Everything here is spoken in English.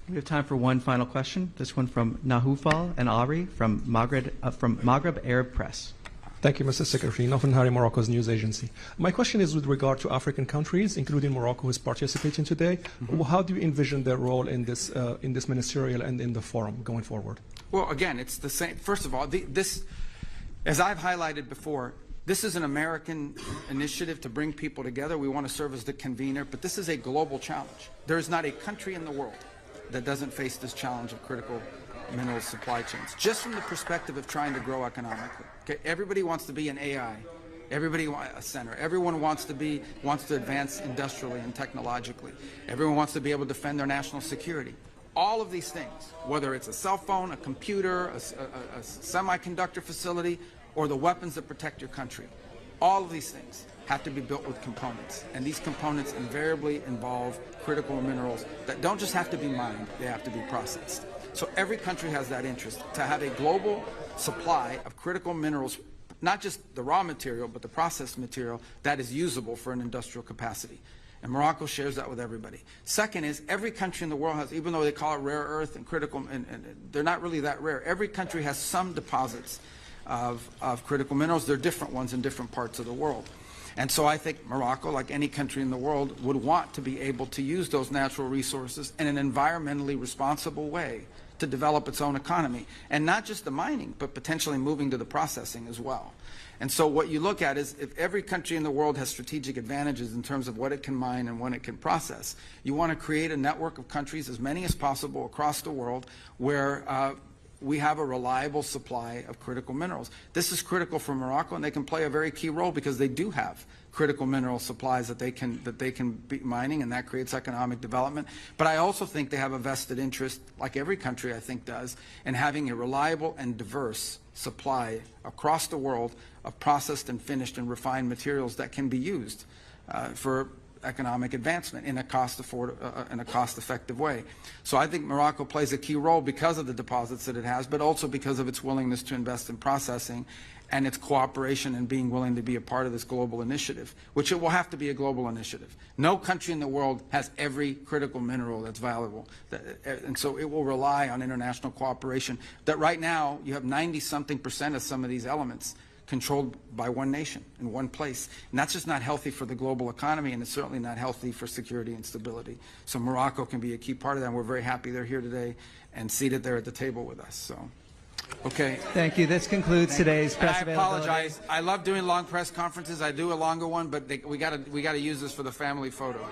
We have time for one final question. This one from Nahoufal and Ari from Maghreb Arab Press. Thank you, Mr. Secretary. Nofan Hari, Morocco's news agency. My question is with regard to African countries, including Morocco, who is participating today. How do you envision their role in this ministerial and in the forum going forward? Well, again, it's the same. First of all, this, as I've highlighted before, this is an American initiative to bring people together. We want to serve as the convener, but this is a global challenge. There is not a country in the world that doesn't face this challenge of critical mineral supply chains, just from the perspective of trying to grow economically. Okay, everybody wants to be an AI, everybody wants a center, everyone wants to advance industrially and technologically, everyone wants to be able to defend their national security. All of these things, whether it's a cell phone, a computer, a semiconductor facility, or the weapons that protect your country, all of these things have to be built with components, and these components invariably involve critical minerals that don't just have to be mined, they have to be processed. So every country has that interest, to have a global supply of critical minerals, not just the raw material, but the processed material that is usable for an industrial capacity. And Morocco shares that with everybody. Second is, every country in the world has, even though they call it rare earth and critical, and they're not really that rare, every country has some deposits of critical minerals. They're different ones in different parts of the world. And so I think Morocco, like any country in the world, would want to be able to use those natural resources in an environmentally responsible way to develop its own economy. And not just the mining, but potentially moving to the processing as well. And so what you look at is, if every country in the world has strategic advantages in terms of what it can mine and when it can process, you want to create a network of countries, as many as possible across the world, where we have a reliable supply of critical minerals. This is critical for Morocco, and they can play a very key role because they do have critical mineral supplies that they can be mining, and that creates economic development. But I also think they have a vested interest, like every country I think does, in having a reliable and diverse supply across the world of processed and finished and refined materials that can be used for economic advancement in a cost-effective way. So I think Morocco plays a key role because of the deposits that it has, but also because of its willingness to invest in processing and its cooperation and being willing to be a part of this global initiative, which it will have to be a global initiative. No country in the world has every critical mineral that's valuable, and so it will rely on international cooperation. That right now, you have 90-something% of some of these elements controlled by one nation in one place. And that's just not healthy for the global economy, and it's certainly not healthy for security and stability. So Morocco can be a key part of that, and we're very happy they're here today and seated there at the table with us. So, okay. Thank you. This concludes today's press availability. I apologize. I love doing long press conferences. I do a longer one, but we got to use this for the family photo.